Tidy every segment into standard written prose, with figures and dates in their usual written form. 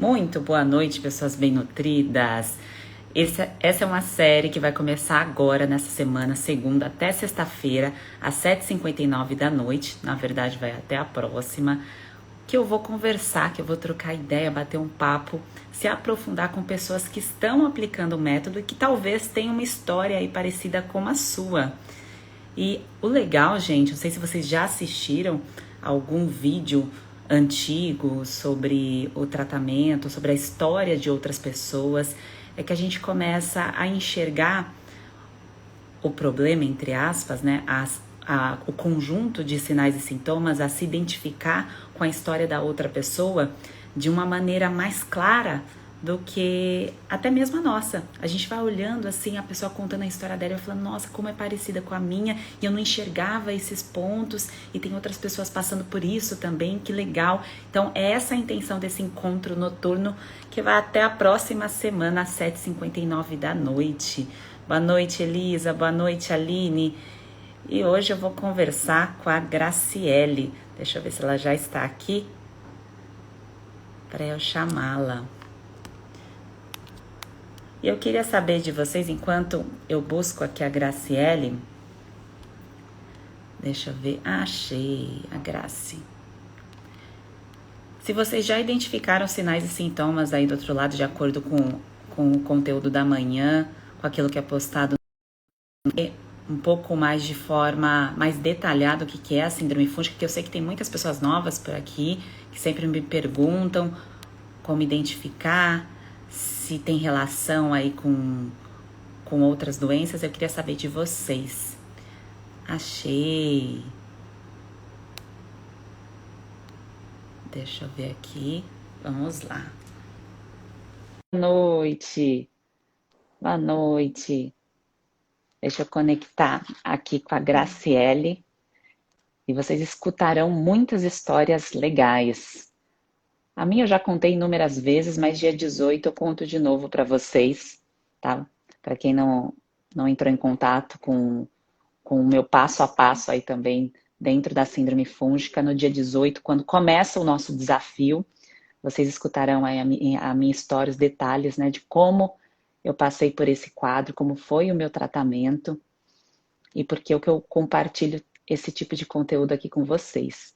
Muito boa noite, pessoas bem nutridas. Essa é uma série que vai começar agora, nessa semana, segunda até sexta-feira, às 7h59 da noite. Na verdade, vai até a próxima. Que eu vou conversar, que eu vou trocar ideia, bater um papo, se aprofundar com pessoas que estão aplicando o método e que talvez tenham uma história aí parecida com a sua. E o legal, gente, não sei se vocês já assistiram algum vídeo antigo sobre o tratamento, sobre a história de outras pessoas, é que a gente começa a enxergar o problema, entre aspas, né? O conjunto de sinais e sintomas, a se identificar com a história da outra pessoa de uma maneira mais clara do que até mesmo a nossa. A gente vai olhando assim, a pessoa contando a história dela e falando, nossa, como é parecida com a minha, e eu não enxergava esses pontos, e tem outras pessoas passando por isso também, que legal. Então, é essa a intenção desse encontro noturno, que vai até a próxima semana, às 7h59 da noite. Boa noite, Elisa. Boa noite, Aline. E hoje eu vou conversar com a Graciele. Deixa eu ver se ela já está aqui para eu chamá-la. E eu queria saber de vocês, enquanto eu busco aqui a Graciele. Deixa eu ver. Achei a Graci. Se vocês já identificaram sinais e sintomas aí do outro lado, de acordo com o conteúdo da manhã, com aquilo que é postado, um pouco mais de forma mais detalhada o que é a síndrome fúngica, que eu sei que tem muitas pessoas novas por aqui, que sempre me perguntam como identificar, se tem relação aí com outras doenças. Eu queria saber de vocês. Achei. Deixa eu ver aqui. Vamos lá. Boa noite. Boa noite. Deixa eu conectar aqui com a Graciele. E vocês escutarão muitas histórias legais. A minha eu já contei inúmeras vezes, mas dia 18 eu conto de novo para vocês, tá? Para quem não entrou em contato com o meu passo a passo aí também dentro da síndrome fúngica, no dia 18, quando começa o nosso desafio, vocês escutarão aí a minha história, os detalhes, né, de como eu passei por esse quadro, como foi o meu tratamento e por que eu compartilho esse tipo de conteúdo aqui com vocês.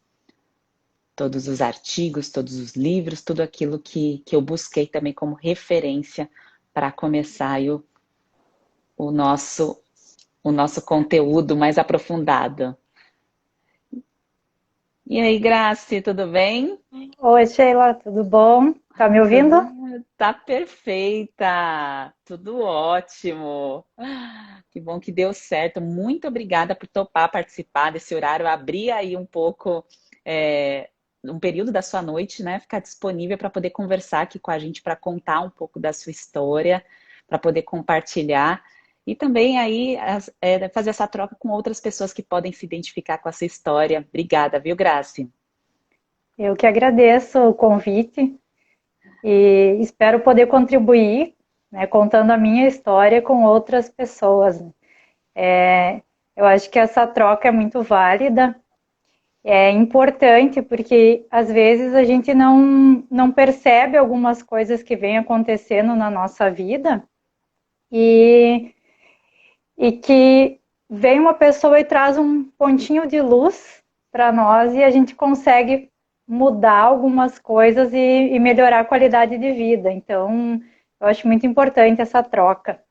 Todos os artigos, todos os livros, tudo aquilo que eu busquei também como referência para começar aí o nosso conteúdo mais aprofundado. E aí, Graci, tudo bem? Oi, Sheila, tudo bom? Tá me ouvindo? Tá perfeita, tudo ótimo. Que bom que deu certo. Muito obrigada por topar participar desse horário, abrir aí um pouco um período da sua noite, né? Ficar disponível para poder conversar aqui com a gente, para contar um pouco da sua história, para poder compartilhar e também aí fazer essa troca com outras pessoas que podem se identificar com essa história. Obrigada, viu, Graci? Eu que agradeço o convite e espero poder contribuir, né, contando a minha história com outras pessoas. Eu acho que essa troca é muito válida, é importante porque às vezes a gente não percebe algumas coisas que vêm acontecendo na nossa vida e, e que vem uma pessoa e traz um pontinho de luz para nós e a gente consegue mudar algumas coisas e melhorar a qualidade de vida. Então, eu acho muito importante essa troca.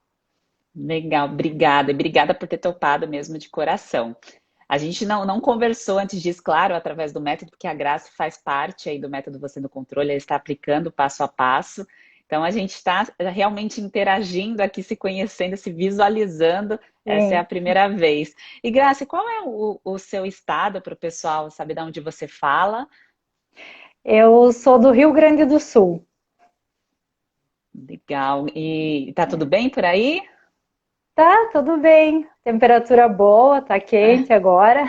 Legal, obrigada. E obrigada por ter topado mesmo de coração. A gente não conversou antes disso, claro, através do método, porque a Graça faz parte aí do método Você no Controle, ela está aplicando passo a passo. Então a gente está realmente interagindo aqui, se conhecendo, se visualizando. Essa é a Sim. primeira vez. E Graça, qual é o seu estado para o pessoal saber de onde você fala? Eu sou do Rio Grande do Sul. Legal. E tá tudo bem por aí? Tá, tudo bem. Temperatura boa, tá quente agora.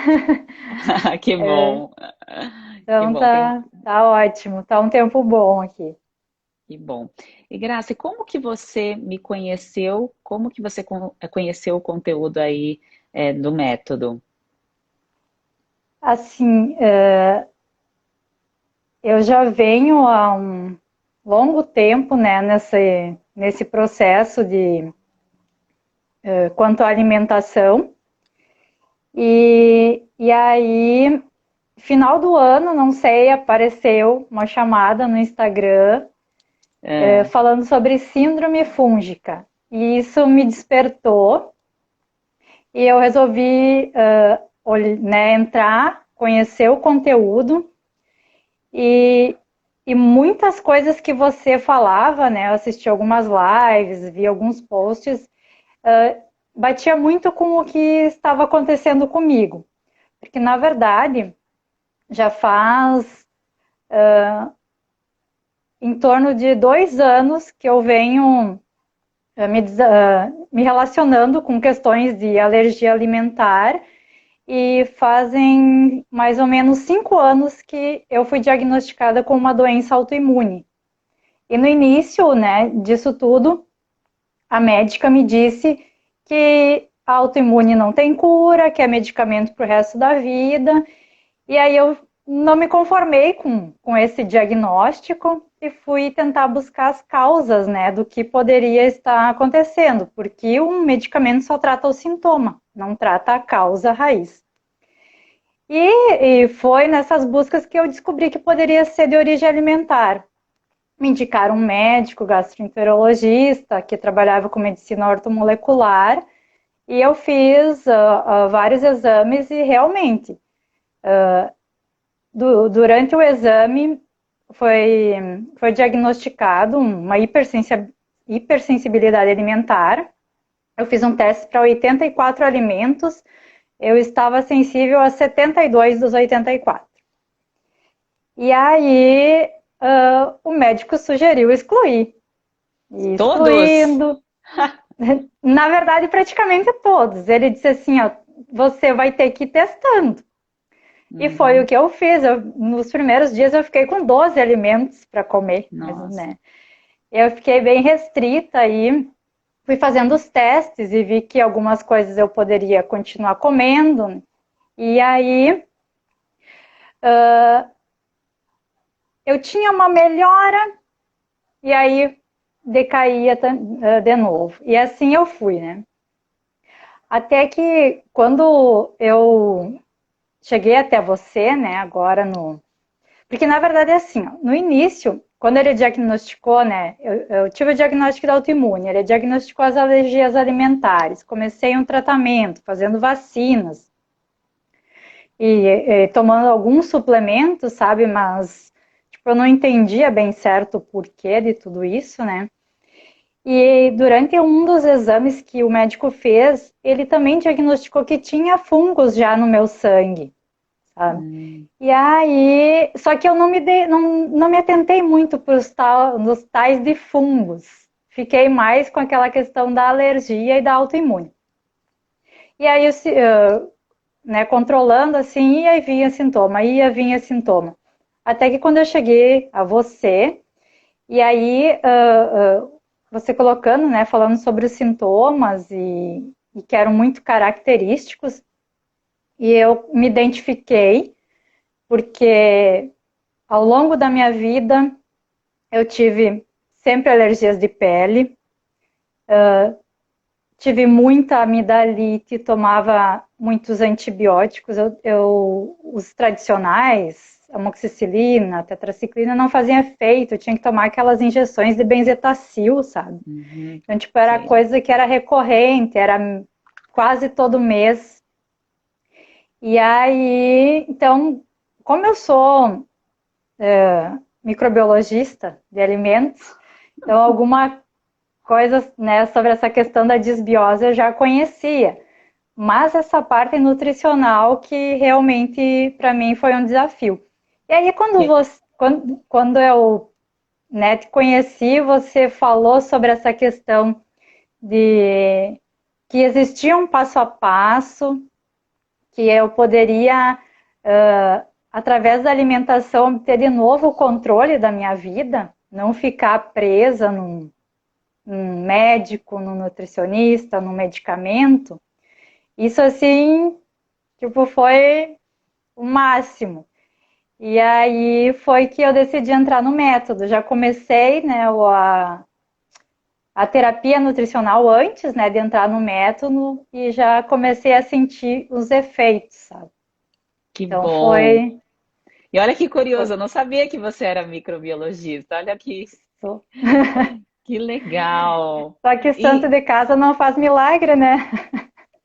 Que bom. Que Então bom. tá ótimo. Tá um tempo bom aqui. Que bom. E Graça, como que você me conheceu? Como que você conheceu o conteúdo aí do método? Assim, eu já venho há longo tempo, né, nesse processo de quanto à alimentação. E aí, final do ano, não sei, apareceu uma chamada no Instagram falando sobre síndrome fúngica. E isso me despertou e eu resolvi né, entrar, conhecer o conteúdo e muitas coisas que você falava, né? Eu assisti algumas lives, vi alguns posts, batia muito com o que estava acontecendo comigo. Porque, na verdade, já faz em torno de 2 anos que eu venho me relacionando com questões de alergia alimentar e fazem mais ou menos 5 anos que eu fui diagnosticada com uma doença autoimune. E no início, né, disso tudo, a médica me disse que a autoimune não tem cura, que é medicamento para o resto da vida. E aí eu não me conformei com esse diagnóstico e fui tentar buscar as causas, né, do que poderia estar acontecendo, porque um medicamento só trata o sintoma, não trata a causa raiz. E foi nessas buscas que eu descobri que poderia ser de origem alimentar. Me indicaram um médico gastroenterologista que trabalhava com medicina ortomolecular e eu fiz vários exames e realmente durante o exame foi diagnosticado uma hipersensibilidade alimentar. Eu fiz um teste para 84 alimentos, eu estava sensível a 72 dos 84. E aí o médico sugeriu excluir. E excluindo. Na verdade, praticamente todos. Ele disse assim, ó, você vai ter que ir testando. E foi o que eu fiz. Nos primeiros dias eu fiquei com 12 alimentos para comer. Mas, né, eu fiquei bem restrita e fui fazendo os testes e vi que algumas coisas eu poderia continuar comendo. E aí eu tinha uma melhora e aí decaía de novo. E assim eu fui, né? Até que quando eu cheguei até você, né, agora no... Porque, na verdade, é assim, ó, no início, quando ele diagnosticou, né, eu tive o diagnóstico da autoimune, ele diagnosticou as alergias alimentares, comecei um tratamento, fazendo vacinas, e tomando alguns suplementos, sabe, mas tipo, eu não entendia bem certo o porquê de tudo isso, né. E durante um dos exames que o médico fez, ele também diagnosticou que tinha fungos já no meu sangue. E aí, só que eu não me atentei muito nos tais de fungos. Fiquei mais com aquela questão da alergia e da autoimune. E aí, né, controlando assim, ia vinha sintoma. Até que quando eu cheguei a você, e aí você colocando, né, falando sobre os sintomas e que eram muito característicos, e eu me identifiquei, porque ao longo da minha vida eu tive sempre alergias de pele, tive muita amidalite, tomava muitos antibióticos, os tradicionais, amoxicilina, tetraciclina, não faziam efeito, eu tinha que tomar aquelas injeções de benzetacil, sabe? Então, tipo, era coisa que era recorrente, era quase todo mês. E aí, então, como eu sou microbiologista de alimentos, então alguma coisa, né, sobre essa questão da disbiose eu já conhecia, mas essa parte nutricional que realmente para mim foi um desafio. E aí quando eu, né, te conheci, você falou sobre essa questão de que existia um passo a passo, que eu poderia através da alimentação obter de novo o controle da minha vida, não ficar presa num médico, num nutricionista, num medicamento. Isso assim, tipo, foi o máximo. E aí foi que eu decidi entrar no método. Já comecei, né, a terapia nutricional antes, né, de entrar no método e já comecei a sentir os efeitos, sabe? Que Então bom. foi, E olha que foi curioso, eu não sabia que você era microbiologista. Olha isso. que legal. Só que santo E de casa não faz milagre, né?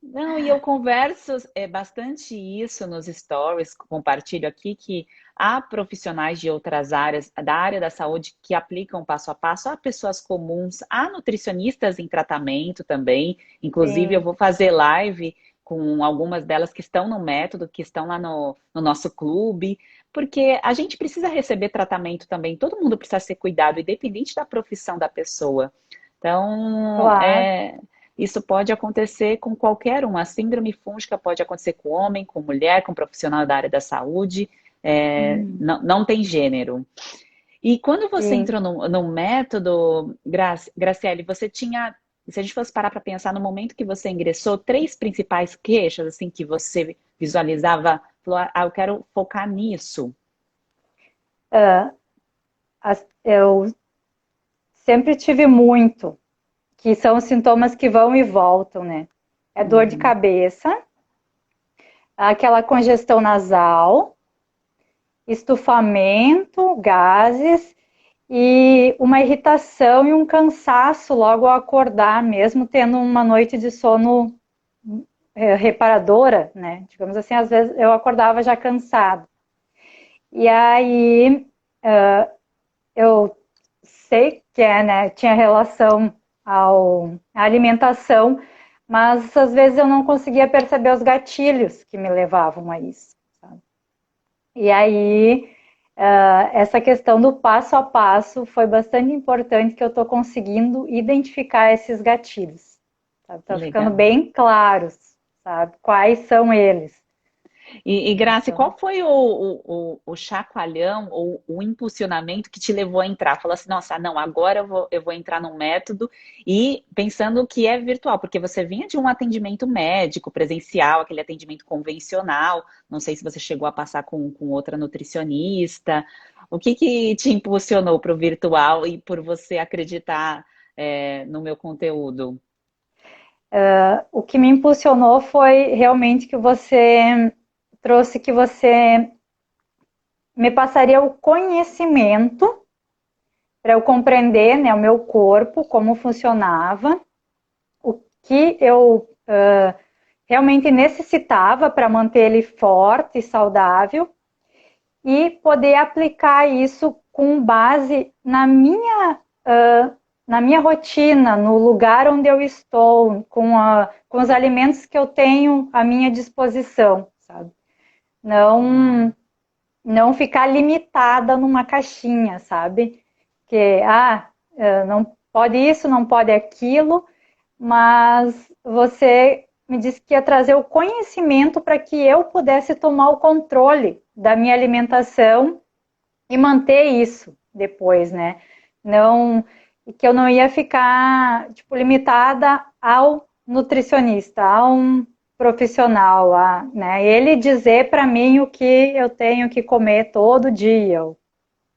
não, e eu converso bastante isso nos stories, compartilho aqui que há profissionais de outras áreas, da área da saúde, que aplicam passo a passo, há pessoas comuns, há nutricionistas em tratamento também. Inclusive, eu Sim, vou fazer live com algumas delas que estão no método, que estão lá no nosso clube, porque a gente precisa receber tratamento também, todo mundo precisa ser cuidado, independente da profissão da pessoa. Então, claro. isso pode acontecer com qualquer um. A síndrome fúngica pode acontecer com homem, com mulher, com profissional da área da saúde. Não tem gênero. E quando você Sim. entrou no método, Graciele, você tinha, se a gente fosse parar para pensar no momento que você ingressou, três principais queixas assim que você visualizava, falou, eu quero focar nisso. Eu sempre tive muito, que são os sintomas que vão e voltam, né? É dor de Uhum. cabeça, aquela congestão nasal, estufamento, gases e uma irritação e um cansaço logo ao acordar, mesmo tendo uma noite de sono reparadora, né? Digamos assim, às vezes eu acordava já cansado. E aí eu sei que né, tinha relação à alimentação, mas às vezes eu não conseguia perceber os gatilhos que me levavam a isso. Sabe? E aí essa questão do passo a passo foi bastante importante que eu estou conseguindo identificar esses gatilhos. Que Estão ficando legal. bem claros, sabe? Quais são eles. E Grazi, Então, qual foi o chacoalhão ou o impulsionamento que te levou a entrar? Falou assim, nossa, não, agora eu vou entrar num método e pensando que é virtual, porque você vinha de um atendimento médico, presencial, aquele atendimento convencional, não sei se você chegou a passar com outra nutricionista. O que que te impulsionou para o virtual e por você acreditar, no meu conteúdo? o que me impulsionou foi realmente que você trouxe que você me passaria o conhecimento para eu compreender né, o meu corpo, como funcionava, o que eu realmente necessitava para manter ele forte e saudável e poder aplicar isso com base na minha rotina, no lugar onde eu estou, com os alimentos que eu tenho à minha disposição, sabe? Não, não ficar limitada numa caixinha, sabe? Que, não pode isso, não pode aquilo, mas você me disse que ia trazer o conhecimento para que eu pudesse tomar o controle da minha alimentação e manter isso depois, né? Não, que eu não ia ficar tipo limitada ao nutricionista, a um profissional, né? Ele dizer para mim o que eu tenho que comer todo dia,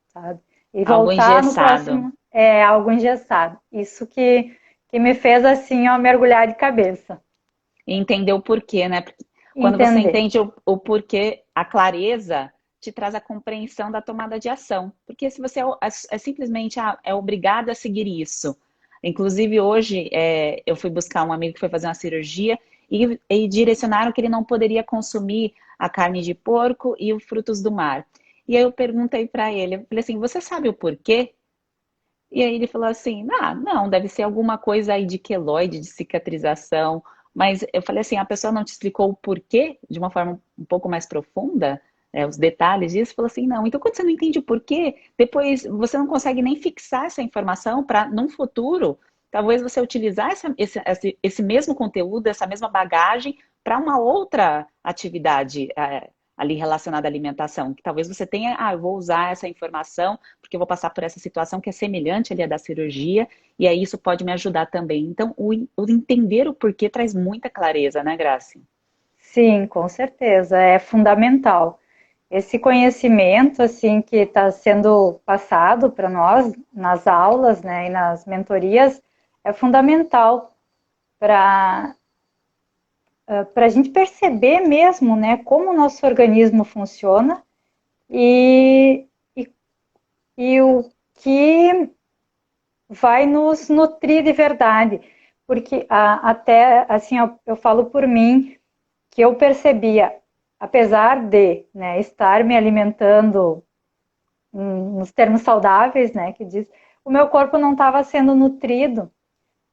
sabe? E Algo voltar no engessado. próximo é algo engessado. Isso que me fez assim, ó, mergulhar de cabeça, E entender o porquê, né? Porque quando você entender. entende o porquê, a clareza te traz a compreensão da tomada de ação. Porque se você é simplesmente é obrigado a seguir isso. Inclusive, hoje, eu fui buscar um amigo que foi fazer uma cirurgia e direcionaram que ele não poderia consumir a carne de porco e os frutos do mar. E aí eu perguntei para ele, eu falei assim, você sabe o porquê? E aí ele falou assim, não, deve ser alguma coisa aí de queloide, de cicatrização. Mas eu falei assim, a pessoa não te explicou o porquê de uma forma um pouco mais profunda, os detalhes disso? Falou assim, não. Então, quando você não entende o porquê, depois você não consegue nem fixar essa informação para, num futuro, talvez você utilizar esse mesmo conteúdo, essa mesma bagagem para uma outra atividade ali relacionada à alimentação. Que talvez você tenha, eu vou usar essa informação porque eu vou passar por essa situação que é semelhante ali à da cirurgia, e aí isso pode me ajudar também. Então, o entender o porquê traz muita clareza, né, Grace? Sim, com certeza, é fundamental. esse conhecimento assim que está sendo passado para nós nas aulas, né, e nas mentorias é fundamental para para a gente perceber mesmo, né, como o nosso organismo funciona e, e, e o que vai nos nutrir de verdade. Porque até, assim, eu falo por mim, que eu percebia, apesar de, né, estar me alimentando nos termos saudáveis, né, que diz, o meu corpo não estava sendo nutrido,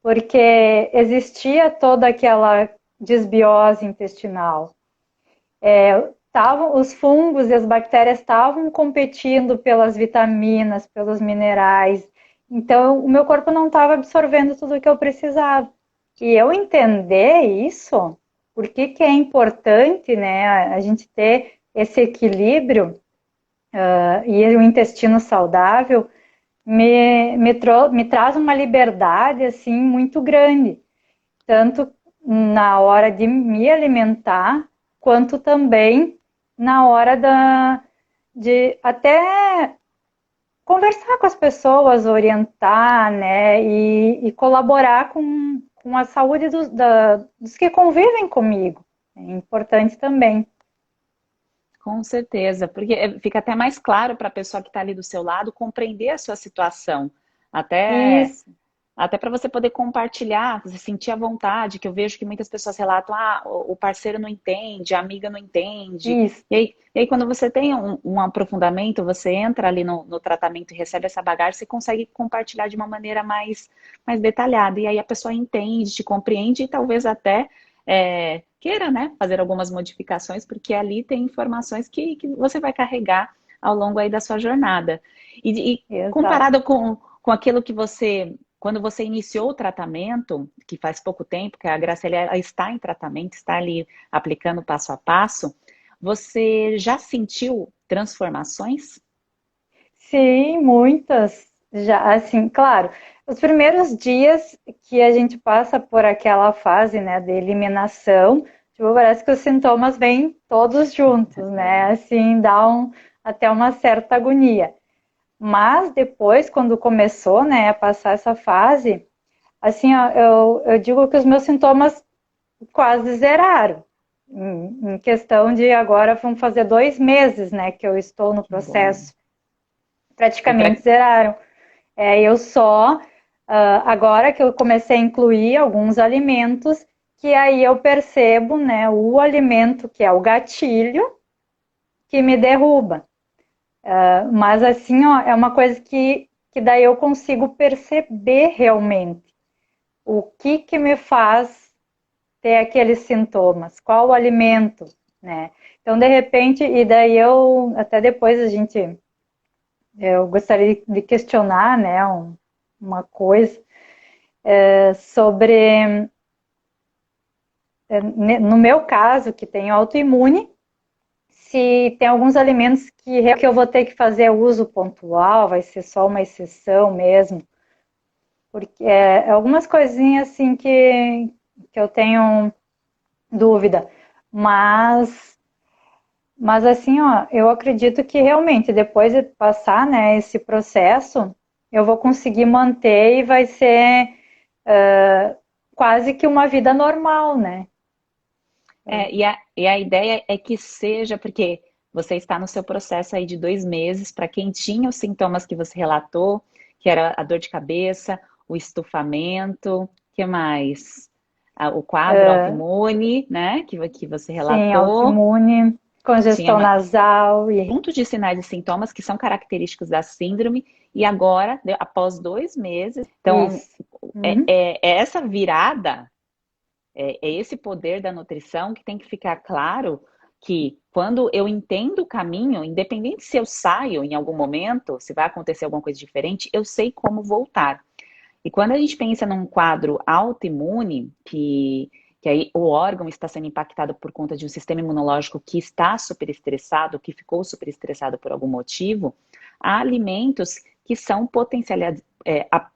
porque existia toda aquela desbiose intestinal. Os fungos e as bactérias estavam competindo pelas vitaminas, pelos minerais. Então, o meu corpo não estava absorvendo tudo o que eu precisava. E eu entender isso, por que que é importante, né, a gente ter esse equilíbrio e o intestino saudável, me traz uma liberdade, assim, muito grande. Tanto na hora de me alimentar, quanto também na hora de até conversar com as pessoas, orientar, né, e colaborar com a saúde dos que convivem comigo. É importante também. Com certeza, porque fica até mais claro para a pessoa que está ali do seu lado compreender a sua situação. Até Isso, Até para você poder compartilhar, você sentir à vontade, que eu vejo que muitas pessoas relatam, o parceiro não entende, a amiga não entende. isso, E aí quando você tem um aprofundamento, você entra ali no tratamento e recebe essa bagagem, você consegue compartilhar de uma maneira mais detalhada. E aí a pessoa entende, te compreende e talvez até queira, né, fazer algumas modificações, porque ali tem informações que você vai carregar ao longo aí da sua jornada. E exato. comparado com aquilo que você quando você iniciou o tratamento, que faz pouco tempo, que a Graciela ela está em tratamento, está ali aplicando passo a passo, você já sentiu transformações? Sim, muitas. Já, assim, claro, os primeiros dias que a gente passa por aquela fase, né, de eliminação, tipo, parece que os sintomas vêm todos juntos, né? Assim, até uma certa agonia. Mas depois, quando começou, né, a passar essa fase, assim, ó, eu digo que os meus sintomas quase zeraram. Em questão de agora vão fazer 2 meses, né, que eu estou no Que bom. processo, E para praticamente zeraram. Eu só, agora que eu comecei a incluir alguns alimentos, que aí eu percebo, né, o alimento que é o gatilho que me derruba. Mas assim, ó, é uma coisa que daí eu consigo perceber realmente o que me faz ter aqueles sintomas, qual o alimento, né? Então, de repente, e daí até depois eu gostaria de questionar, né, uma coisa sobre, no meu caso, que tenho autoimune, se tem alguns alimentos que eu vou ter que fazer uso pontual, vai ser só uma exceção mesmo, porque algumas coisinhas assim que eu tenho dúvida, mas assim, ó, eu acredito que realmente depois de passar, né, esse processo, eu vou conseguir manter e vai ser quase que uma vida normal, né? e a ideia é que seja, porque você está no seu processo aí de 2 meses, para quem tinha os sintomas que você relatou, que era a dor de cabeça, o estufamento, que mais? O quadro autoimune, né, que você Sim, relatou, autoimune, tinha congestão nasal e conjunto de sinais e sintomas que são característicos da síndrome, e agora, após 2 meses, então, isso. Uhum. é essa virada, é esse poder da nutrição que tem que ficar claro que quando eu entendo o caminho, independente se eu saio em algum momento, se vai acontecer alguma coisa diferente, eu sei como voltar. E quando a gente pensa num quadro autoimune, que aí o órgão está sendo impactado por conta de um sistema imunológico que está superestressado, que ficou superestressado por algum motivo, há alimentos que são potencializados.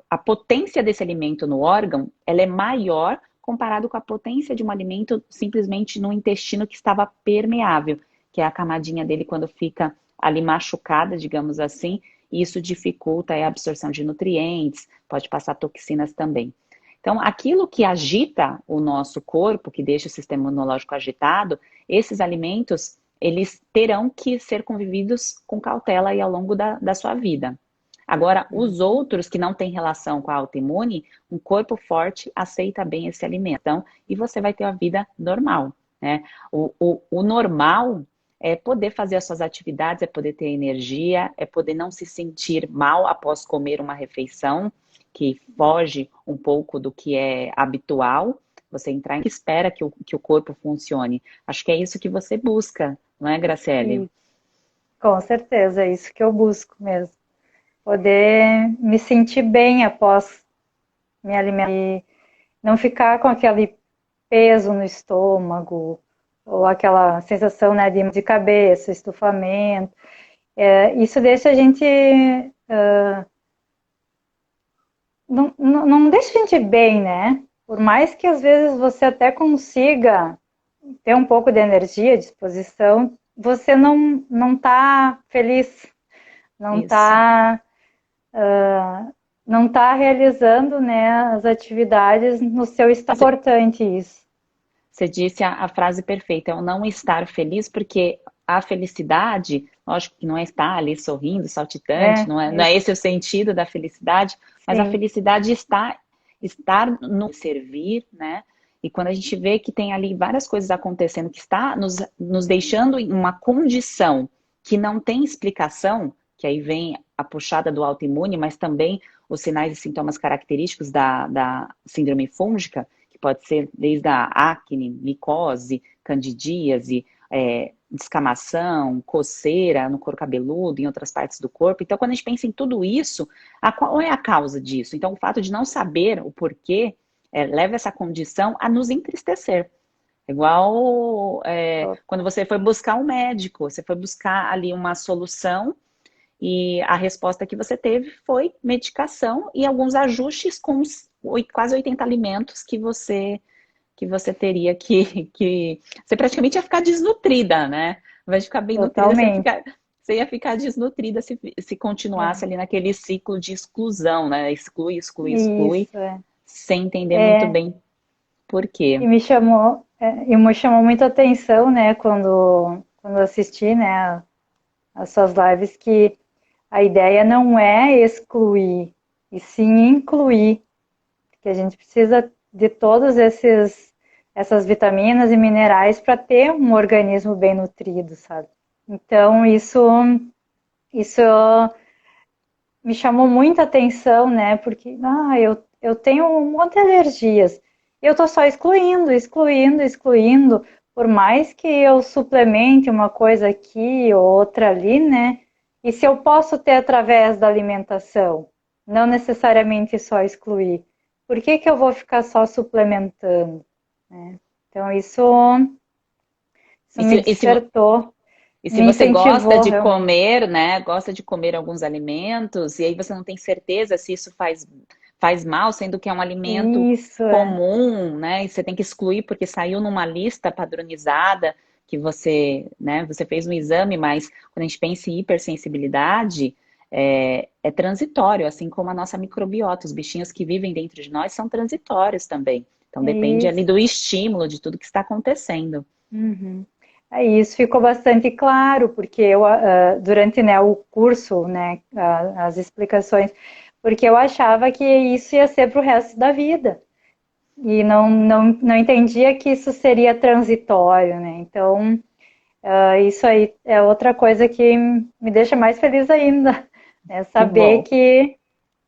A potência desse alimento no órgão, ela é maior comparado com a potência de um alimento simplesmente no intestino que estava permeável, que é a camadinha dele quando fica ali machucada, digamos assim, e isso dificulta a absorção de nutrientes, pode passar toxinas também. Então, aquilo que agita o nosso corpo, que deixa o sistema imunológico agitado, esses alimentos, eles terão que ser convividos com cautela aí ao longo da sua vida. Agora, os outros que não têm relação com a autoimune, um corpo forte aceita bem esse alimento. Então, e você vai ter a vida normal, né? O normal é poder fazer as suas atividades, é poder ter energia, é poder não se sentir mal após comer uma refeição que foge um pouco do que é habitual, você entrar em que espera que o corpo funcione. Acho que é isso que você busca, não é, Graciele? E, com certeza, é isso que eu busco mesmo. Poder me sentir bem após me alimentar e não ficar com aquele peso no estômago ou aquela sensação, né, de cabeça, estufamento. Isso deixa a gente não deixa a gente bem, né? Por mais que às vezes você até consiga ter um pouco de energia, disposição, você não tá feliz, não Isso. tá não está realizando, né, as atividades no seu estado. É importante isso. Você disse a frase perfeita, é o não estar feliz, porque a felicidade, lógico que não é estar ali sorrindo, saltitante, não é esse o sentido da felicidade, mas a Sim. felicidade está estar no servir, né? E quando a gente vê que tem ali várias coisas acontecendo, que está nos deixando em uma condição que não tem explicação, que aí vem a puxada do autoimune, mas também os sinais e sintomas característicos da síndrome fúngica, que pode ser desde a acne, micose, candidíase, descamação, coceira no couro cabeludo, em outras partes do corpo. Então, quando a gente pensa em tudo isso, qual é a causa disso? Então, o fato de não saber o porquê leva essa condição a nos entristecer. Igual quando você foi buscar um médico, você foi buscar ali uma solução e a resposta que você teve foi medicação e alguns ajustes com quase 80 alimentos que você teria que... Você praticamente ia ficar desnutrida, né? Ao invés de ficar bem nutrida, Totalmente. você ia ficar desnutrida se continuasse ali naquele ciclo de exclusão, né? Exclui, exclui, exclui, Isso, é. sem entender muito bem por quê. E me chamou muita atenção, né, quando assisti, né, as suas lives, que a ideia não é excluir, e sim incluir, que a gente precisa de todos essas vitaminas e minerais para ter um organismo bem nutrido, sabe? Então, isso me chamou muita atenção, né? Porque eu tenho um monte de alergias. Eu tô só excluindo, excluindo, excluindo. Por mais que eu suplemente uma coisa aqui ou outra ali, né? E se eu posso ter através da alimentação, não necessariamente só excluir, por que que eu vou ficar só suplementando, né? Então isso E me se, e se, despertou, E se me você gosta incentivou de realmente. comer, né? Gosta de comer alguns alimentos, e aí você não tem certeza se isso faz mal, sendo que é um alimento Isso é. comum, né? E você tem que excluir porque saiu numa lista padronizada que você, né? Você fez um exame, mas quando a gente pensa em hipersensibilidade, é transitório, assim como a nossa microbiota. Os bichinhos que vivem dentro de nós são transitórios também. Então depende ali Isso. do estímulo, de tudo que está acontecendo. Uhum. Isso ficou bastante claro, porque eu, durante, né, o curso, né, as explicações, porque eu achava que isso ia ser para o resto da vida, e não entendia que isso seria transitório, né? Então, isso aí é outra coisa que me deixa mais feliz ainda, né? Que Saber bom. que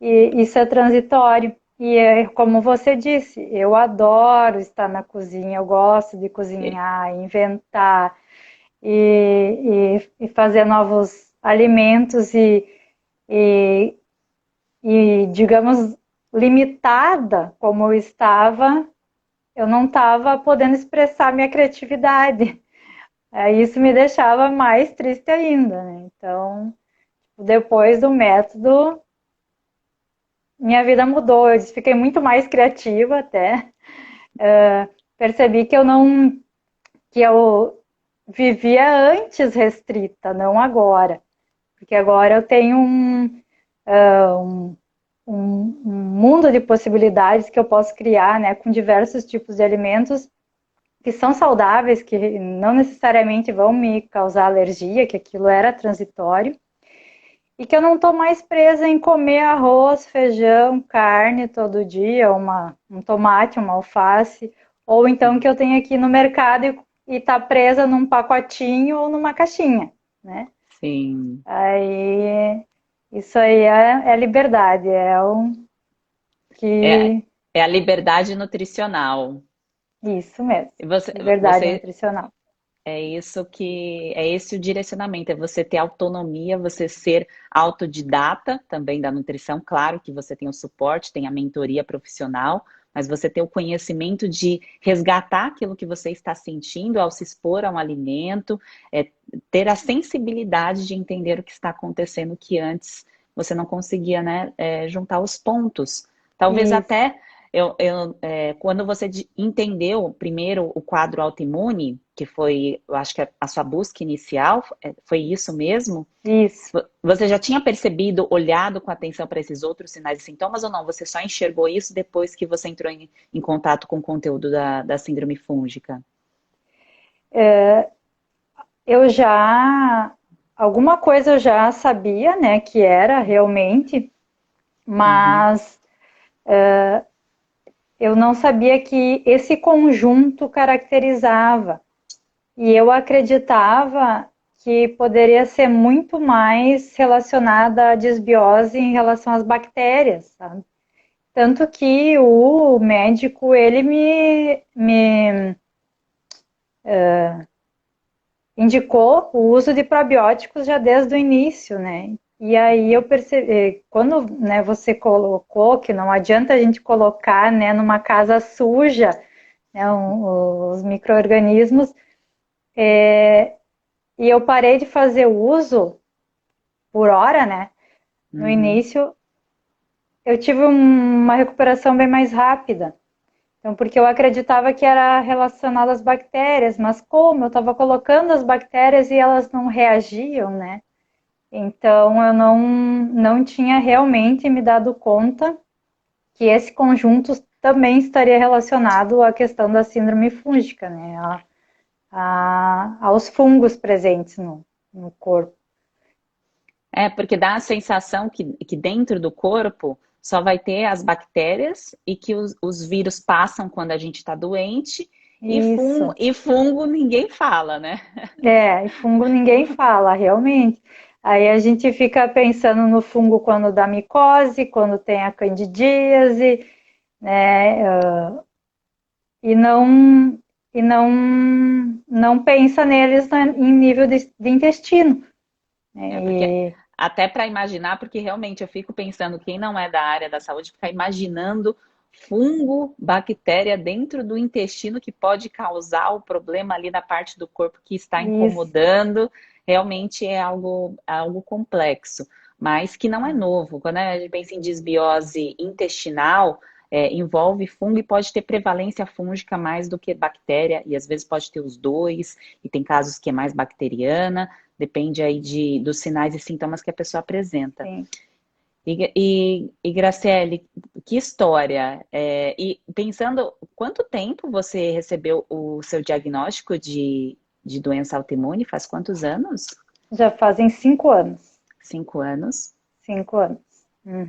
isso é transitório. E como você disse, eu adoro estar na cozinha, eu gosto de cozinhar, inventar e fazer novos alimentos e, digamos, limitada como eu estava, eu não estava podendo expressar minha criatividade. Isso me deixava mais triste ainda, né? Então, depois do método, minha vida mudou. Eu fiquei muito mais criativa até. Percebi que eu vivia antes restrita, não agora. Porque agora eu tenho um mundo de possibilidades que eu posso criar, né, com diversos tipos de alimentos que são saudáveis, que não necessariamente vão me causar alergia, que aquilo era transitório, e que eu não estou mais presa em comer arroz, feijão, carne todo dia, um tomate, uma alface, ou então que eu tenho aqui no mercado e tá presa num pacotinho ou numa caixinha, né? Sim. Aí, isso aí é liberdade, é o É, que... é a liberdade nutricional. Isso mesmo, E você, liberdade você nutricional. É isso que é esse o direcionamento, é você ter autonomia, você ser autodidata também da nutrição, claro que você tem o suporte, tem a mentoria profissional, mas você ter o conhecimento de resgatar aquilo que você está sentindo ao se expor a um alimento, ter a sensibilidade de entender o que está acontecendo que antes você não conseguia, né, juntar os pontos. Talvez Isso. até quando você entendeu primeiro o quadro autoimune, que foi, eu acho que a sua busca inicial, foi isso mesmo? Isso. Você já tinha percebido, olhado com atenção para esses outros sinais e sintomas ou não? Você só enxergou isso depois que você entrou em contato com o conteúdo da síndrome fúngica? Eu já, alguma coisa eu já sabia, né, que era realmente, Uhum, mas eu não sabia que esse conjunto caracterizava. E eu acreditava que poderia ser muito mais relacionada à desbiose em relação às bactérias, sabe? Tanto que o médico, ele me indicou o uso de probióticos já desde o início, né? E aí eu percebi, quando, né, você colocou que não adianta a gente colocar, né, numa casa suja, né, os micro-organismos, e eu parei de fazer uso por hora, né? No uhum. início eu tive uma recuperação bem mais rápida. Então, porque eu acreditava que era relacionado às bactérias, mas como eu estava colocando as bactérias e elas não reagiam, né? Então, eu não tinha realmente me dado conta que esse conjunto também estaria relacionado à questão da síndrome fúngica, né? Aos fungos presentes no corpo. Porque dá a sensação que dentro do corpo só vai ter as bactérias e que os vírus passam quando a gente está doente Isso. e fungo ninguém fala, né? E fungo ninguém fala, realmente. Aí a gente fica pensando no fungo quando dá micose, quando tem a candidíase, né? E não pensa neles em nível de intestino. Porque Né? até para imaginar, porque realmente eu fico pensando, quem não é da área da saúde, fica imaginando fungo, bactéria dentro do intestino que pode causar o problema ali na parte do corpo que está Isso. incomodando, realmente é algo complexo, mas que não é novo. Quando a gente pensa em desbiose intestinal, envolve fungo e pode ter prevalência fúngica mais do que bactéria, e às vezes pode ter os dois, e tem casos que é mais bacteriana. Depende aí dos sinais e sintomas que a pessoa apresenta. Sim. E Graciele, que história! E pensando, quanto tempo você recebeu o seu diagnóstico de doença autoimune? Faz quantos anos? Já fazem 5 anos. 5 anos. 5 anos. Uhum.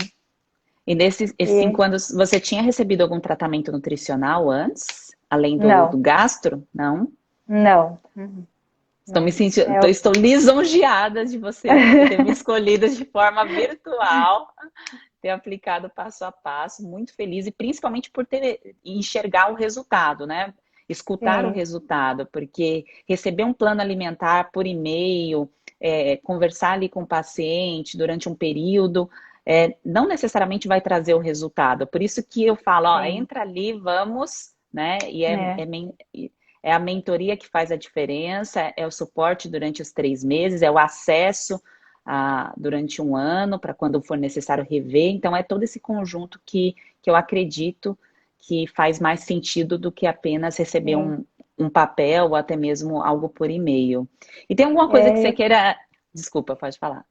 E nesses E 5 anos, você tinha recebido algum tratamento nutricional antes? Além do não, gastro? Não? não. Uhum. Estou me Não. sentindo, É, estou lisonjeada de você ter me escolhido de forma virtual, ter aplicado passo a passo, muito feliz e principalmente por ter enxergar o resultado, né? Escutar o sim, resultado, porque receber um plano alimentar por e-mail, conversar ali com o paciente durante um período, não necessariamente vai trazer o resultado. Por isso que eu falo, ó, sim. entra ali, vamos, né? E É. é a mentoria que faz a diferença, é o suporte durante os 3 meses, é o acesso durante um ano, para quando for necessário rever. Então, é todo esse conjunto que eu acredito que faz mais sentido do que apenas receber Sim. um papel ou até mesmo algo por e-mail. E tem alguma coisa que você É, queira... Desculpa, pode falar.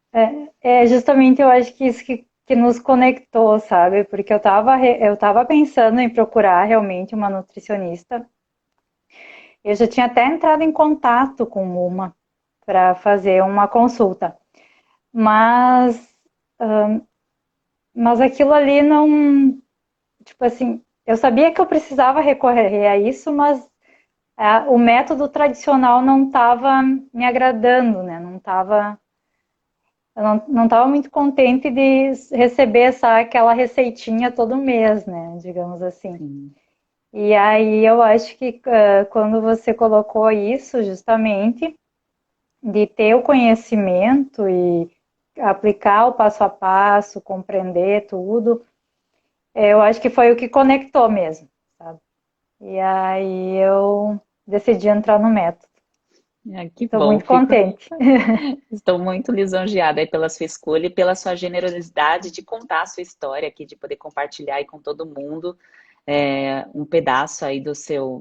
justamente eu acho que isso que nos conectou, sabe? Porque eu tava pensando em procurar realmente uma nutricionista. Eu já tinha até entrado em contato com uma para fazer uma consulta, mas, mas aquilo ali não, tipo assim, eu sabia que eu precisava recorrer a isso, mas o método tradicional não estava me agradando, né? Eu não estava muito contente de receber aquela receitinha todo mês, né? Digamos assim. Sim. E aí eu acho que quando você colocou isso, justamente, de ter o conhecimento e aplicar o passo a passo, compreender tudo, eu acho que foi o que conectou mesmo, sabe? E aí eu decidi entrar no método. Que Estou bom, muito contente. estou muito lisonjeada aí pela sua escolha e pela sua generosidade de contar a sua história aqui, de poder compartilhar aí com todo mundo um pedaço aí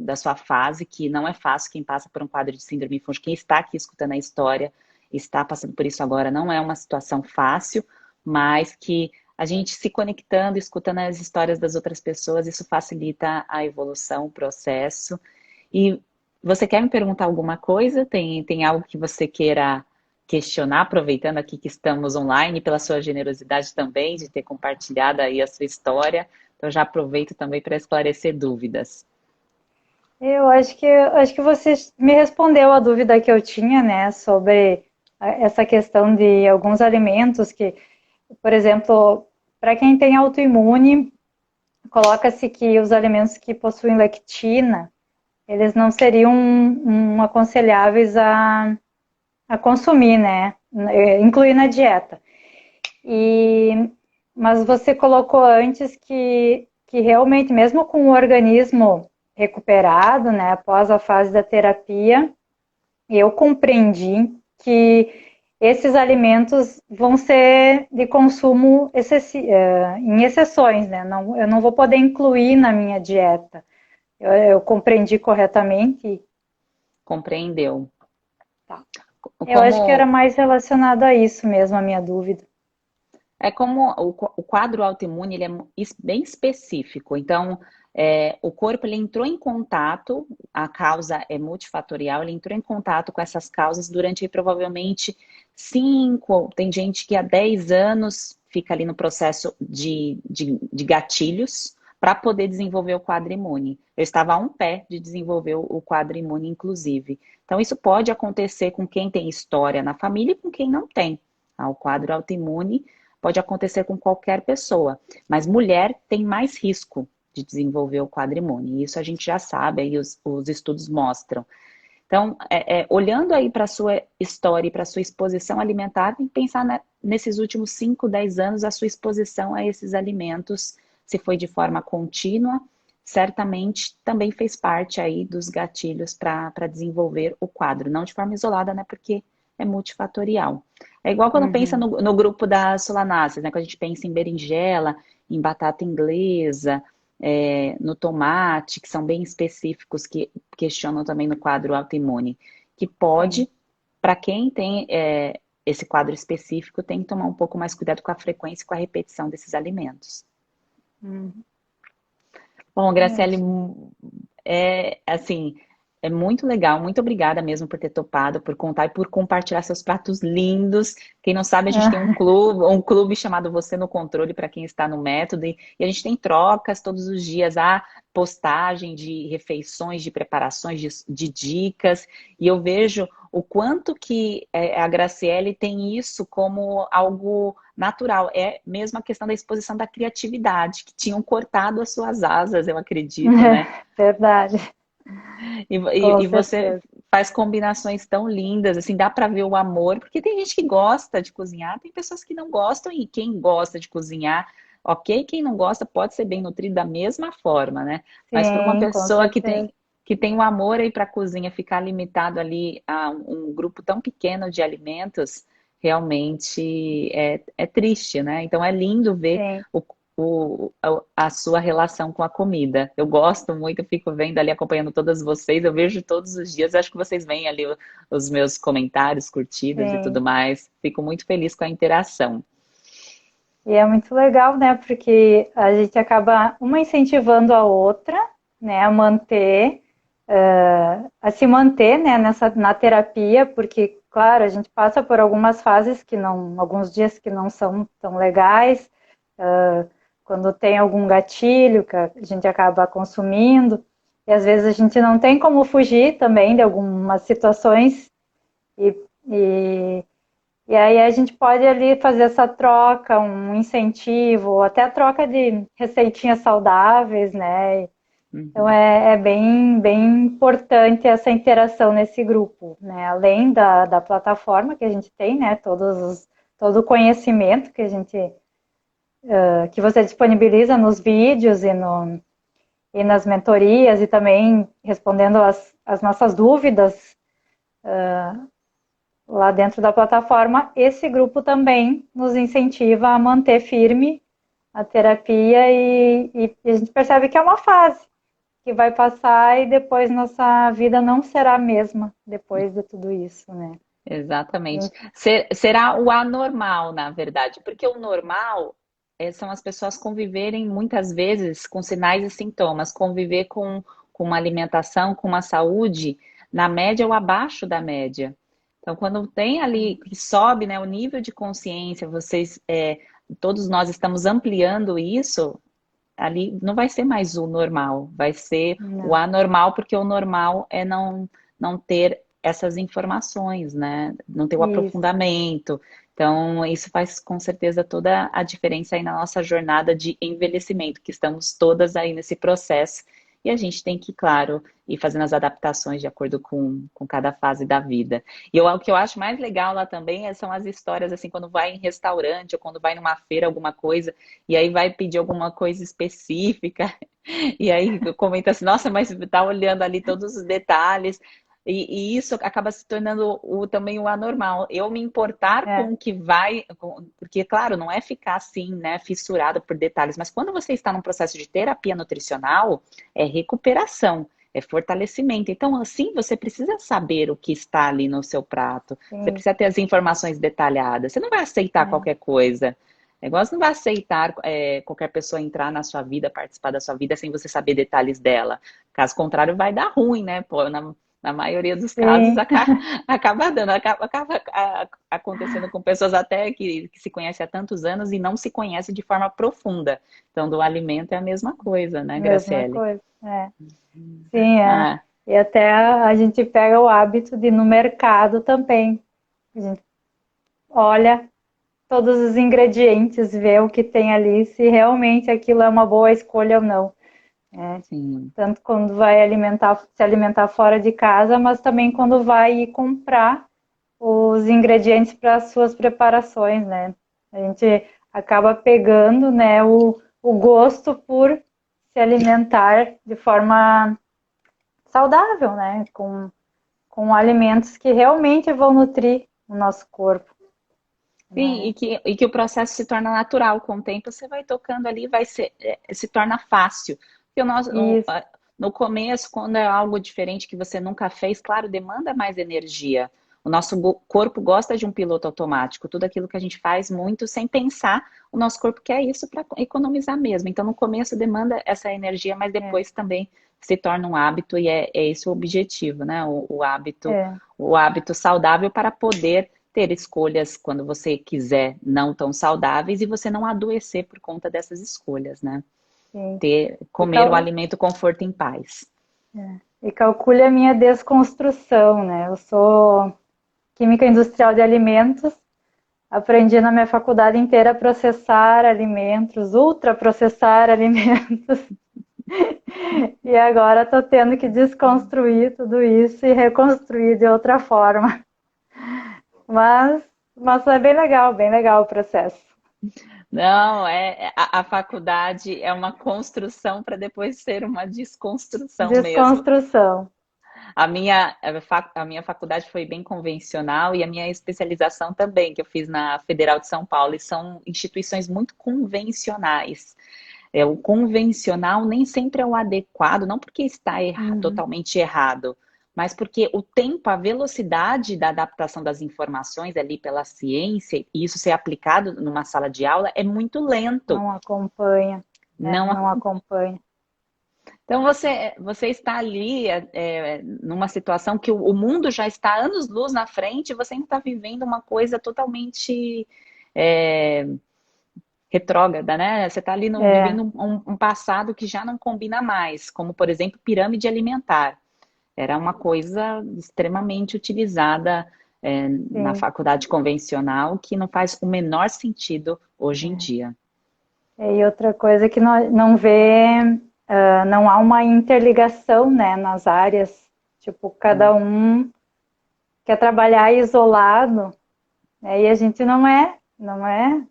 da sua fase, que não é fácil. Quem passa por um quadro de síndrome Funch, quem está aqui escutando a história, está passando por isso agora, não é uma situação fácil, mas que a gente se conectando, escutando as histórias das outras pessoas, isso facilita a evolução, o processo. E você quer me perguntar alguma coisa? Tem algo que você queira questionar, aproveitando aqui que estamos online, pela sua generosidade também, de ter compartilhado aí a sua história. Então já aproveito também para esclarecer dúvidas. Eu acho que você me respondeu a dúvida que eu tinha, né, sobre essa questão de alguns alimentos que, por exemplo, para quem tem autoimune, coloca-se que os alimentos que possuem lectina, eles não seriam aconselháveis a consumir, né, incluir na dieta. E, mas você colocou antes que realmente, mesmo com o organismo recuperado, né, após a fase da terapia, eu compreendi que esses alimentos vão ser de consumo em exceções, né? Não, eu não vou poder incluir na minha dieta. Eu compreendi corretamente? Compreendeu? Tá. Eu acho que era Como mais relacionado a isso mesmo, a minha dúvida. como o quadro autoimune ele é bem específico. Então, o corpo ele entrou em contato, a causa é multifatorial, ele entrou em contato com essas causas durante provavelmente 5, tem gente que há 10 anos fica ali no processo de gatilhos para poder desenvolver o quadro imune. Eu estava a um pé de desenvolver o quadro imune, inclusive. Então, isso pode acontecer com quem tem história na família e com quem não tem. O quadro autoimune pode acontecer com qualquer pessoa, mas mulher tem mais risco de desenvolver o quadro imune. Isso a gente já sabe, aí os estudos mostram. Então, olhando aí para a sua história e para a sua exposição alimentar, tem que pensar nesses últimos 5, 10 anos, a sua exposição a esses alimentos, se foi de forma contínua, certamente também fez parte aí dos gatilhos para desenvolver o quadro, não de forma isolada, né, porque é multifatorial. É igual quando pensa Uhum. no grupo das solanáceas, né, quando a gente pensa em berinjela, em batata inglesa, no tomate, que são bem específicos, que questionam também no quadro autoimune, que Sim. pode, para quem tem esse quadro específico, tem que tomar um pouco mais cuidado com a frequência e com a repetição desses alimentos. Uhum. Bom, É, Graciele, assim, é muito legal. Muito obrigada mesmo por ter topado, por contar e por compartilhar seus pratos lindos. Quem não sabe, a gente tem um clube chamado Você no Controle para quem está no método e a gente tem trocas todos os dias, há postagem de refeições, de preparações, de dicas. E eu vejo o quanto que a Graciele tem isso como algo natural. É mesmo a questão da exposição da criatividade, que tinham cortado as suas asas, eu acredito, né? verdade, com E você certeza. faz combinações tão lindas, assim, dá para ver o amor, porque tem gente que gosta de cozinhar, tem pessoas que não gostam, e quem gosta de cozinhar, ok, quem não gosta pode ser bem nutrido da mesma forma, né? Mas para uma Sim, com pessoa certeza. que tem o amor aí para a cozinha, ficar limitado ali a um grupo tão pequeno de alimentos, realmente é triste, né? Então é lindo ver Sim. a sua relação com a comida. Eu gosto muito, eu fico vendo ali, acompanhando todas vocês, eu vejo todos os dias, acho que vocês veem ali os meus comentários, curtidas e tudo Sim. mais. Fico muito feliz com a interação. E é muito legal, né? Porque a gente acaba uma incentivando a outra, né, a manter, a se manter, né, na terapia, porque, claro, a gente passa por algumas fases que não, alguns dias que não são tão legais, quando tem algum gatilho que a gente acaba consumindo, e às vezes a gente não tem como fugir também de algumas situações, e, e e aí a gente pode ali fazer essa troca, um incentivo, até a troca de receitinhas saudáveis, né? Então Uhum. é bem, bem importante essa interação nesse grupo, né? Além da plataforma que a gente tem, né? Todo o conhecimento que a gente que você disponibiliza nos vídeos e nas mentorias e também respondendo as nossas dúvidas lá dentro da plataforma, esse grupo também nos incentiva a manter firme a terapia e a gente percebe que é uma fase que vai passar e depois nossa vida não será a mesma depois de tudo isso, né? Exatamente. Será o anormal, na verdade, porque o normal são as pessoas conviverem muitas vezes com sinais e sintomas, conviver com uma alimentação, com uma saúde na média ou abaixo da média. Então, quando tem ali que sobe, né, o nível de consciência, todos nós estamos ampliando isso, ali não vai ser mais o normal, vai ser o Não, anormal, porque o normal é não ter essas informações, né? Não ter o isso. aprofundamento. Então, isso faz com certeza toda a diferença aí na nossa jornada de envelhecimento, que estamos todas aí nesse processo. E a gente tem que, claro, ir fazendo as adaptações de acordo com cada fase da vida. O que eu acho mais legal lá também são as histórias, assim, quando vai em restaurante ou quando vai numa feira, alguma coisa, e aí vai pedir alguma coisa específica, e aí comenta assim, nossa, mas tá olhando ali todos os detalhes, e isso acaba se tornando também o anormal. Eu me importar É, com o que vai, porque, claro, não é ficar assim, né, fissurado por detalhes, mas quando você está num processo de terapia nutricional, é recuperação. É fortalecimento. Então, assim, você precisa saber o que está ali no seu prato. Você sim, precisa ter as informações detalhadas. Você não vai aceitar é, qualquer coisa. O negócio não vai aceitar qualquer pessoa entrar na sua vida, participar da sua vida sem você saber detalhes dela. Caso contrário, vai dar ruim, né? Pô, na maioria dos casos sim, acaba dando, acontecendo com pessoas até que se conhecem há tantos anos e não se conhecem de forma profunda. Então, do alimento é a mesma coisa, né, mesma Graciele? coisa. É. Sim, é. Ah, E até a gente pega o hábito de ir no mercado também. A gente olha todos os ingredientes, vê o que tem ali, se realmente aquilo é uma boa escolha ou não. Né? sim. Tanto quando vai se alimentar fora de casa, mas também quando vai ir comprar os ingredientes para as suas preparações, né? A gente acaba pegando, né, o gosto por se alimentar de forma saudável, né? Com alimentos que realmente vão nutrir o nosso corpo. Sim, Né? e que o processo se torna natural. Com o tempo, você vai tocando ali, se torna fácil. Porque Isso, no começo, quando é algo diferente que você nunca fez, claro, demanda mais energia. O nosso corpo gosta de um piloto automático. Tudo aquilo que a gente faz muito sem pensar, o nosso corpo quer isso para economizar mesmo. Então, no começo demanda essa energia, mas é, depois também se torna um hábito e é esse o objetivo, né? é, O hábito saudável para poder ter escolhas quando você quiser não tão saudáveis e você não adoecer por conta dessas escolhas, né? sim. E, Comer o alimento conforto em paz. e calcule a minha desconstrução, né? Eu sou química industrial de alimentos, aprendi na minha faculdade inteira a processar alimentos, ultraprocessar alimentos, e agora estou tendo que desconstruir tudo isso e reconstruir de outra forma. Mas, mas é bem legal o processo. Não, a faculdade é uma construção para depois ser uma desconstrução mesmo. Desconstrução. A minha faculdade foi bem convencional e a minha especialização também, que eu fiz na Federal de São Paulo, e são instituições muito convencionais. O convencional nem sempre é o adequado, não porque está Uhum. totalmente errado, mas porque o tempo, a velocidade da adaptação das informações ali pela ciência, e isso ser aplicado numa sala de aula, é muito lento. Não acompanha, né? Não. Não acompanha. Então você está ali numa situação que o mundo já está anos-luz na frente e você ainda está vivendo uma coisa totalmente é, retrógrada, né? Você está ali É, vivendo um passado que já não combina mais, como por exemplo pirâmide alimentar. Era uma coisa extremamente utilizada na sim. faculdade convencional que não faz o menor sentido hoje em dia. E outra coisa que não vê, não há uma interligação, né, nas áreas. Tipo, cada um quer trabalhar isolado, né, e a gente não é.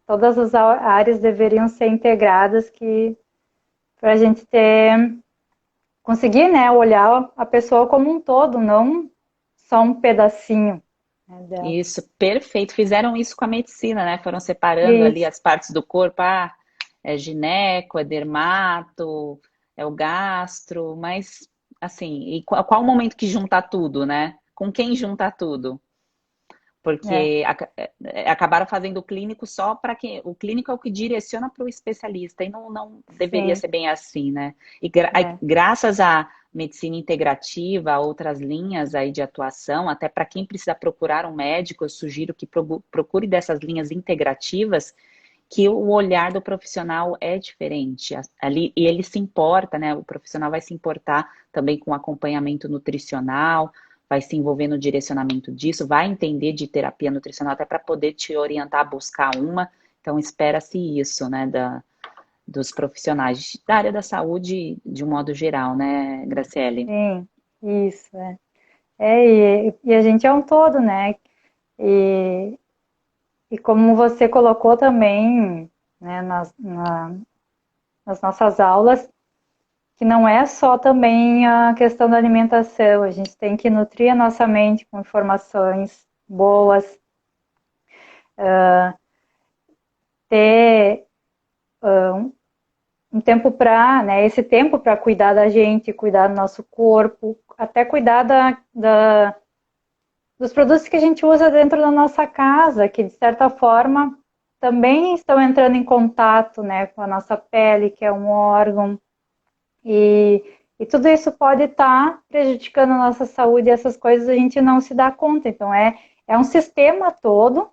Todas as áreas deveriam ser integradas que para a gente conseguir, né, olhar a pessoa como um todo, não só um pedacinho, né, dela. Isso, perfeito. Fizeram isso com a medicina, né? Foram separando ali Isso, as partes do corpo. Ah, é gineco, é dermato, é o gastro, mas assim, e qual o momento que junta tudo, né? Com quem junta tudo? é, Porque acabaram fazendo o clínico só para que o clínico é o que direciona para o especialista e não deveria sim, ser bem assim, né? E é, graças à medicina integrativa, a outras linhas aí de atuação, até para quem precisa procurar um médico, eu sugiro que procure dessas linhas integrativas, que o olhar do profissional é diferente ali e ele se importa, né? O profissional vai se importar também com acompanhamento nutricional, vai se envolver no direcionamento disso, vai entender de terapia nutricional até para poder te orientar a buscar uma. Então, espera-se isso, né, dos profissionais da área da saúde de um modo geral, né, Graciele? sim, isso, é. E a gente é um todo, né? E, e como você colocou também, né, nas nossas aulas, que não é só também a questão da alimentação, a gente tem que nutrir a nossa mente com informações boas, ter um tempo para, né, esse tempo para cuidar da gente, cuidar do nosso corpo, até cuidar dos produtos que a gente usa dentro da nossa casa, que de certa forma também estão entrando em contato, né, com a nossa pele, que é um órgão, e, e tudo isso pode estar prejudicando a nossa saúde, e essas coisas a gente não se dá conta. Então é um sistema todo,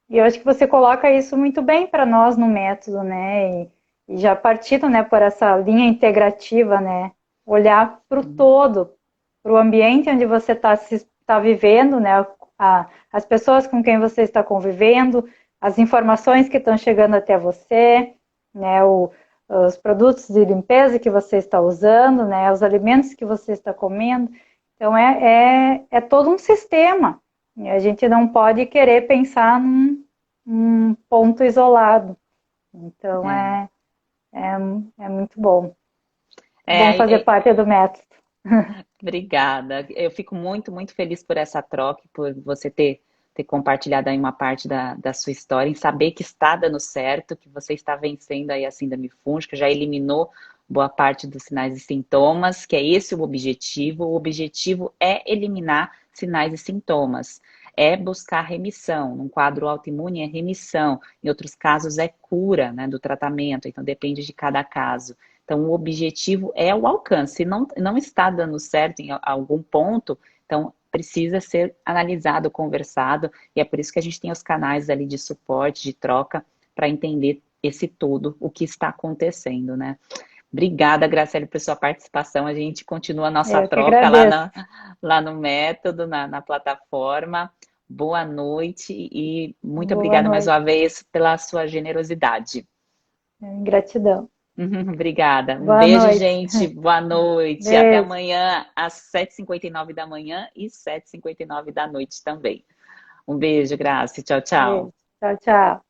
e eu acho que você coloca isso muito bem para nós no método, né? E já partindo, né, por essa linha integrativa, né? Olhar para o todo, para o ambiente onde você está vivendo, né? As pessoas com quem você está convivendo, as informações que estão chegando até você, né? Os produtos de limpeza que você está usando, né? Os alimentos que você está comendo. Então é todo um sistema. E a gente não pode querer pensar num ponto isolado. Então É, é muito bom. Bom é, fazer é, parte do método. Obrigada. Eu fico muito, muito feliz por essa troca, por você ter compartilhado aí uma parte da sua história, em saber que está dando certo, que você está vencendo aí a síndrome fúngica, já eliminou boa parte dos sinais e sintomas, que é esse o objetivo. O objetivo é eliminar sinais e sintomas, é buscar remissão. Num quadro autoimune é remissão, em outros casos é cura, né, do tratamento, então depende de cada caso. Então, o objetivo é o alcance. Se não está dando certo em algum ponto, então precisa ser analisado, conversado, e é por isso que a gente tem os canais ali de suporte, de troca, para entender esse todo, o que está acontecendo, né? Obrigada, Graciela, por sua participação. A gente continua a nossa Eu que troca lá, agradeço. lá no método, na plataforma. Boa noite e muito Boa obrigada mais uma noite. vez pela sua generosidade. Gratidão. Obrigada. Um Boa beijo, noite. gente. Boa noite. Até Beijo. amanhã, às 7h59 da manhã e 7h59 da noite também. Um beijo, Graça. Tchau, tchau. Beijo. Tchau, tchau.